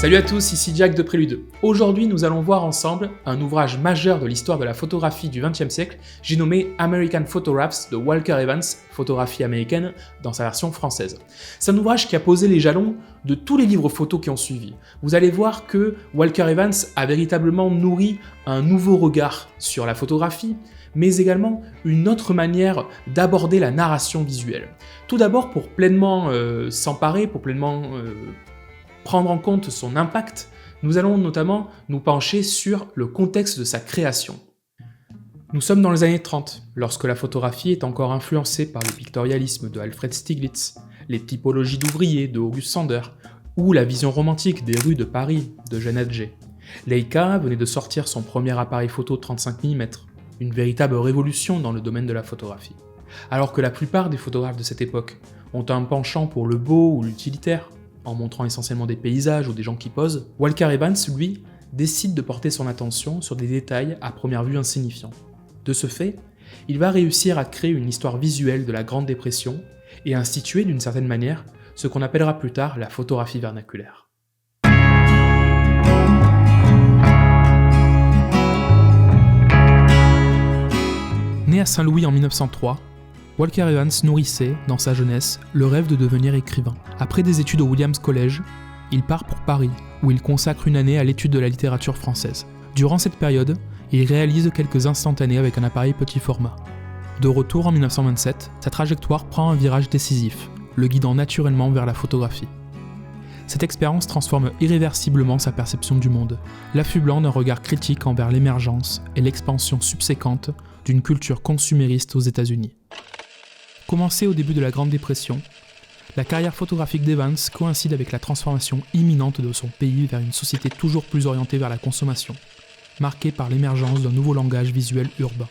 Salut à tous, ici Jack de Prélude. Aujourd'hui, nous allons voir ensemble un ouvrage majeur de l'histoire de la photographie du XXe siècle, j'ai nommé American Photographs de Walker Evans, photographie américaine dans sa version française. C'est un ouvrage qui a posé les jalons de tous les livres photos qui ont suivi. Vous allez voir que Walker Evans a véritablement nourri un nouveau regard sur la photographie, mais également une autre manière d'aborder la narration visuelle. Tout d'abord, pour pleinement s'emparer, pour pleinement prendre en compte son impact, nous allons notamment nous pencher sur le contexte de sa création. Nous sommes dans les années 30, lorsque la photographie est encore influencée par le pictorialisme de Alfred Stieglitz, les typologies d'ouvriers de August Sander, ou la vision romantique des rues de Paris de Jeanne Adger. Leica venait de sortir son premier appareil photo 35 mm, une véritable révolution dans le domaine de la photographie. Alors que la plupart des photographes de cette époque ont un penchant pour le beau ou l'utilitaire, en montrant essentiellement des paysages ou des gens qui posent, Walker Evans, lui, décide de porter son attention sur des détails à première vue insignifiants. De ce fait, il va réussir à créer une histoire visuelle de la Grande Dépression et instituer d'une certaine manière ce qu'on appellera plus tard la photographie vernaculaire. Né à Saint-Louis en 1903, Walker Evans nourrissait, dans sa jeunesse, le rêve de devenir écrivain. Après des études au Williams College, il part pour Paris, où il consacre une année à l'étude de la littérature française. Durant cette période, il réalise quelques instantanés avec un appareil petit format. De retour en 1927, sa trajectoire prend un virage décisif, le guidant naturellement vers la photographie. Cette expérience transforme irréversiblement sa perception du monde, l'affublant d'un regard critique envers l'émergence et l'expansion subséquente d'une culture consumériste aux États-Unis. Commencée au début de la Grande Dépression, la carrière photographique d'Evans coïncide avec la transformation imminente de son pays vers une société toujours plus orientée vers la consommation, marquée par l'émergence d'un nouveau langage visuel urbain.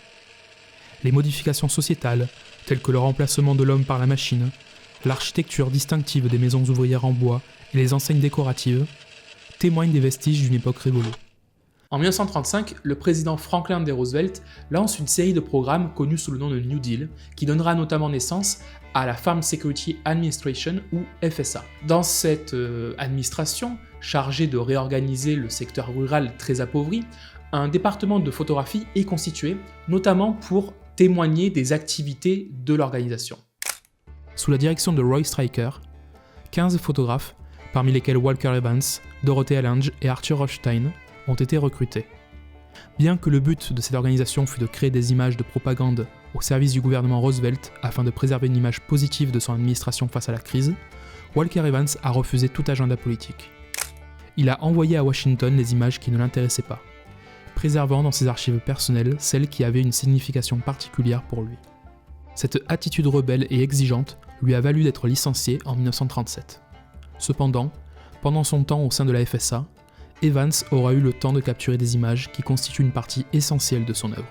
Les modifications sociétales, telles que le remplacement de l'homme par la machine, l'architecture distinctive des maisons ouvrières en bois et les enseignes décoratives, témoignent des vestiges d'une époque révolue. En 1935, le président Franklin D. Roosevelt lance une série de programmes connus sous le nom de New Deal, qui donnera notamment naissance à la Farm Security Administration ou FSA. Dans cette administration, chargée de réorganiser le secteur rural très appauvri, un département de photographie est constitué, notamment pour témoigner des activités de l'organisation. Sous la direction de Roy Stryker, 15 photographes, parmi lesquels Walker Evans, Dorothea Lange et Arthur Rothstein, ont été recrutés. Bien que le but de cette organisation fût de créer des images de propagande au service du gouvernement Roosevelt afin de préserver une image positive de son administration face à la crise, Walker Evans a refusé tout agenda politique. Il a envoyé à Washington les images qui ne l'intéressaient pas, préservant dans ses archives personnelles celles qui avaient une signification particulière pour lui. Cette attitude rebelle et exigeante lui a valu d'être licencié en 1937. Cependant, pendant son temps au sein de la FSA, Evans aura eu le temps de capturer des images qui constituent une partie essentielle de son œuvre.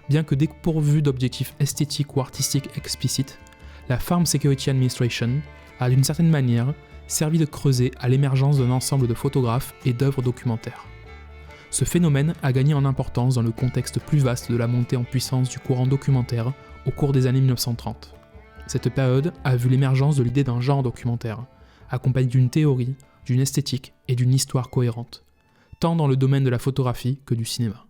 Bien que dépourvue d'objectifs esthétiques ou artistiques explicites, la Farm Security Administration a d'une certaine manière servi de creuset à l'émergence d'un ensemble de photographes et d'œuvres documentaires. Ce phénomène a gagné en importance dans le contexte plus vaste de la montée en puissance du courant documentaire au cours des années 1930. Cette période a vu l'émergence de l'idée d'un genre documentaire, accompagné d'une théorie, d'une esthétique et d'une histoire cohérente, tant dans le domaine de la photographie que du cinéma.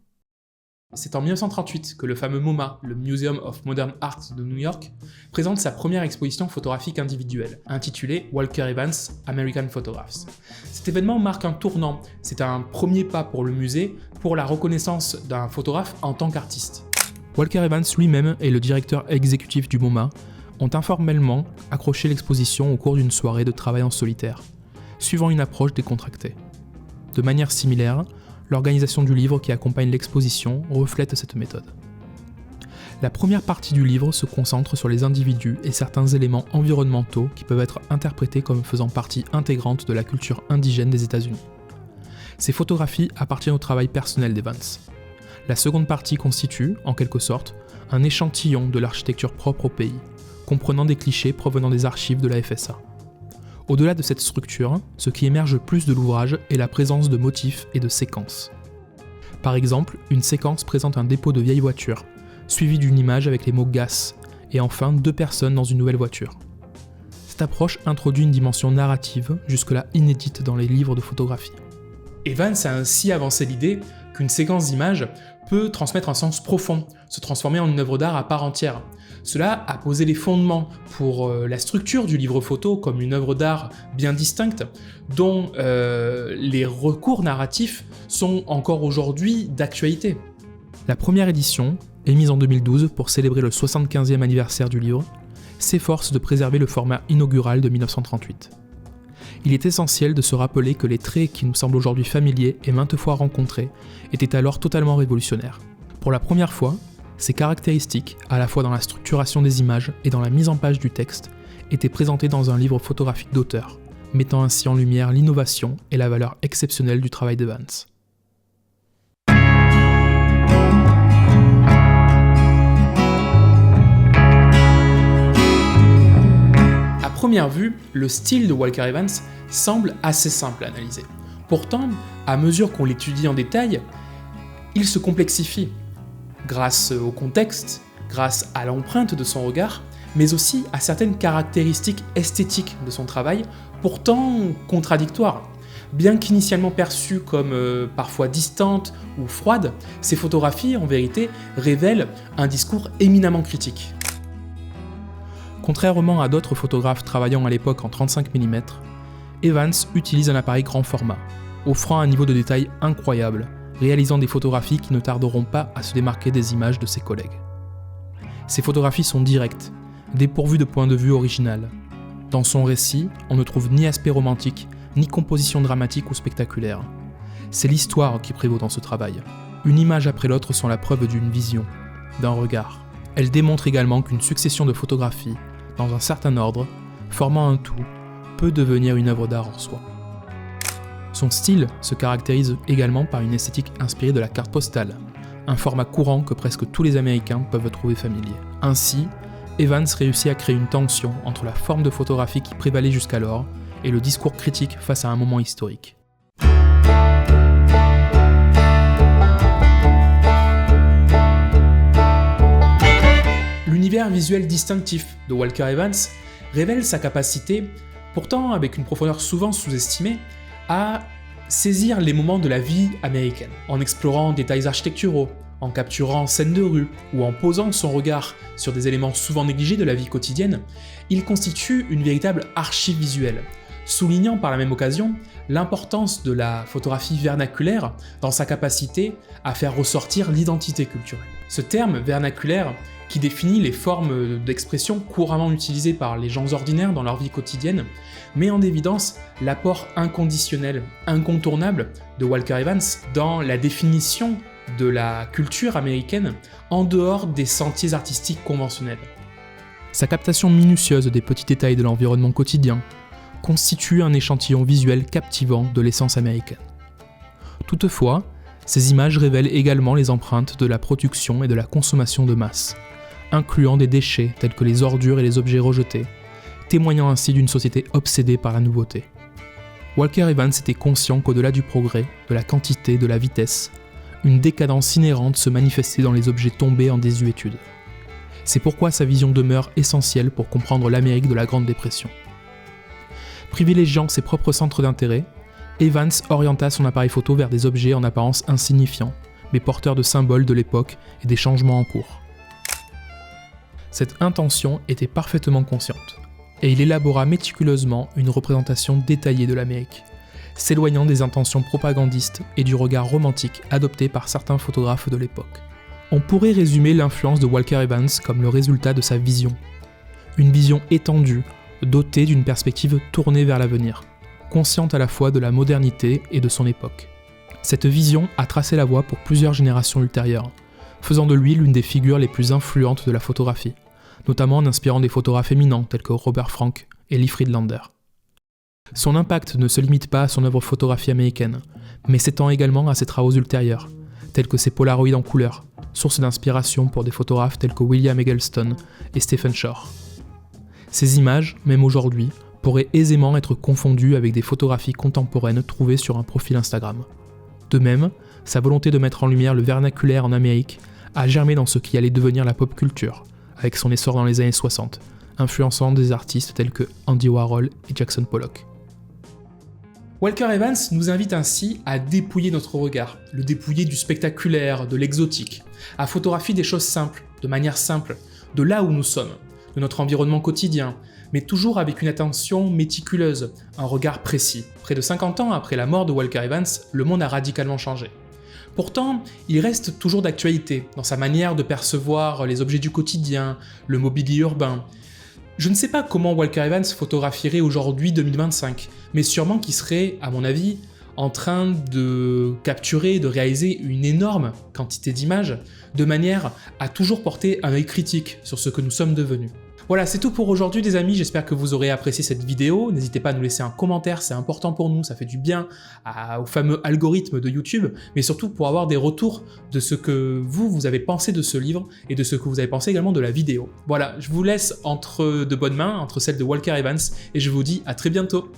C'est en 1938 que le fameux MoMA, le Museum of Modern Art de New York, présente sa première exposition photographique individuelle, intitulée Walker Evans American Photographs. Cet événement marque un tournant, c'est un premier pas pour le musée pour la reconnaissance d'un photographe en tant qu'artiste. Walker Evans lui-même et le directeur exécutif du MoMA ont informellement accroché l'exposition au cours d'une soirée de travail en solitaire, suivant une approche décontractée. De manière similaire, l'organisation du livre qui accompagne l'exposition reflète cette méthode. La première partie du livre se concentre sur les individus et certains éléments environnementaux qui peuvent être interprétés comme faisant partie intégrante de la culture indigène des États-Unis. Ces photographies appartiennent au travail personnel d'Evans. La seconde partie constitue, en quelque sorte, un échantillon de l'architecture propre au pays, comprenant des clichés provenant des archives de la FSA. Au-delà de cette structure, ce qui émerge plus de l'ouvrage est la présence de motifs et de séquences. Par exemple, une séquence présente un dépôt de vieilles voitures, suivi d'une image avec les mots « gas », et enfin 2 personnes dans une nouvelle voiture. Cette cette approche introduit une dimension narrative jusque-là inédite dans les livres de photographie. Evans a ainsi avancé l'idée qu'une séquence d'images peut transmettre un sens profond, se transformer en une œuvre d'art à part entière. Cela a posé les fondements pour la structure du livre photo comme une œuvre d'art bien distincte, dont les recours narratifs sont encore aujourd'hui d'actualité. La première édition, émise en 2012 pour célébrer le 75e anniversaire du livre, s'efforce de préserver le format inaugural de 1938. Il est essentiel de se rappeler que les traits qui nous semblent aujourd'hui familiers et maintes fois rencontrés étaient alors totalement révolutionnaires. Pour la première fois, ces caractéristiques, à la fois dans la structuration des images et dans la mise en page du texte, étaient présentées dans un livre photographique d'auteur, mettant ainsi en lumière l'innovation et la valeur exceptionnelle du travail d'Evans. À première vue, le style de Walker Evans semble assez simple à analyser. Pourtant, à mesure qu'on l'étudie en détail, il se complexifie, grâce au contexte, grâce à l'empreinte de son regard, mais aussi à certaines caractéristiques esthétiques de son travail, pourtant contradictoires. Bien qu'initialement perçues comme parfois distantes ou froides, ces photographies, en vérité, révèlent un discours éminemment critique. Contrairement à d'autres photographes travaillant à l'époque en 35 mm, Evans utilise un appareil grand format, offrant un niveau de détail incroyable, réalisant des photographies qui ne tarderont pas à se démarquer des images de ses collègues. Ces photographies sont directes, dépourvues de point de vue original. Dans son récit, on ne trouve ni aspect romantique, ni composition dramatique ou spectaculaire. C'est l'histoire qui prévaut dans ce travail. Une image après l'autre sont la preuve d'une vision, d'un regard. Elles démontrent également qu'une succession de photographies, dans un certain ordre, formant un tout, peut devenir une œuvre d'art en soi. Son style se caractérise également par une esthétique inspirée de la carte postale, un format courant que presque tous les Américains peuvent trouver familier. Ainsi, Evans réussit à créer une tension entre la forme de photographie qui prévalait jusqu'alors et le discours critique face à un moment historique. L'univers visuel distinctif de Walker Evans révèle sa capacité, pourtant avec une profondeur souvent sous-estimée, à saisir les moments de la vie américaine, en explorant détails architecturaux, en capturant scènes de rue ou en posant son regard sur des éléments souvent négligés de la vie quotidienne. Il constitue une véritable archive visuelle, soulignant par la même occasion l'importance de la photographie vernaculaire dans sa capacité à faire ressortir l'identité culturelle. Ce terme vernaculaire, qui définit les formes d'expression couramment utilisées par les gens ordinaires dans leur vie quotidienne, met en évidence l'apport inconditionnel, incontournable de Walker Evans dans la définition de la culture américaine en dehors des sentiers artistiques conventionnels. Sa captation minutieuse des petits détails de l'environnement quotidien constitue un échantillon visuel captivant de l'essence américaine. Toutefois, ces images révèlent également les empreintes de la production et de la consommation de masse, incluant des déchets tels que les ordures et les objets rejetés, témoignant ainsi d'une société obsédée par la nouveauté. Walker Evans était conscient qu'au-delà du progrès, de la quantité, de la vitesse, une décadence inhérente se manifestait dans les objets tombés en désuétude. C'est pourquoi sa vision demeure essentielle pour comprendre l'Amérique de la Grande Dépression. Privilégiant ses propres centres d'intérêt, Evans orienta son appareil photo vers des objets en apparence insignifiants, mais porteurs de symboles de l'époque et des changements en cours. Cette intention était parfaitement consciente, et il élabora méticuleusement une représentation détaillée de l'Amérique, s'éloignant des intentions propagandistes et du regard romantique adopté par certains photographes de l'époque. On pourrait résumer l'influence de Walker Evans comme le résultat de sa vision. Une vision étendue, dotée d'une perspective tournée vers l'avenir, consciente à la fois de la modernité et de son époque. Cette vision a tracé la voie pour plusieurs générations ultérieures, faisant de lui l'une des figures les plus influentes de la photographie, notamment en inspirant des photographes éminents tels que Robert Frank et Lee Friedlander. Son impact ne se limite pas à son œuvre photographie américaine, mais s'étend également à ses travaux ultérieurs, tels que ses Polaroids en couleur, source d'inspiration pour des photographes tels que William Eggleston et Stephen Shore. Ces images, même aujourd'hui, pourraient aisément être confondues avec des photographies contemporaines trouvées sur un profil Instagram. De même, sa volonté de mettre en lumière le vernaculaire en Amérique a germé dans ce qui allait devenir la pop culture, avec son essor dans les années 60, influençant des artistes tels que Andy Warhol et Jackson Pollock. Walker Evans nous invite ainsi à dépouiller notre regard, le dépouiller du spectaculaire, de l'exotique, à photographier des choses simples, de manière simple, de là où nous sommes, de notre environnement quotidien, mais toujours avec une attention méticuleuse, un regard précis. Près de 50 ans après la mort de Walker Evans, le monde a radicalement changé. Pourtant, il reste toujours d'actualité dans sa manière de percevoir les objets du quotidien, le mobilier urbain. Je ne sais pas comment Walker Evans photographierait aujourd'hui 2025, mais sûrement qu'il serait, à mon avis, en train de capturer, de réaliser une énorme quantité d'images, de manière à toujours porter un œil critique sur ce que nous sommes devenus. Voilà, c'est tout pour aujourd'hui les amis, j'espère que vous aurez apprécié cette vidéo. N'hésitez pas à nous laisser un commentaire, c'est important pour nous, ça fait du bien au fameux algorithme de YouTube, mais surtout pour avoir des retours de ce que vous avez pensé de ce livre et de ce que vous avez pensé également de la vidéo. Voilà, je vous laisse entre de bonnes mains, entre celles de Walker Evans, et je vous dis à très bientôt.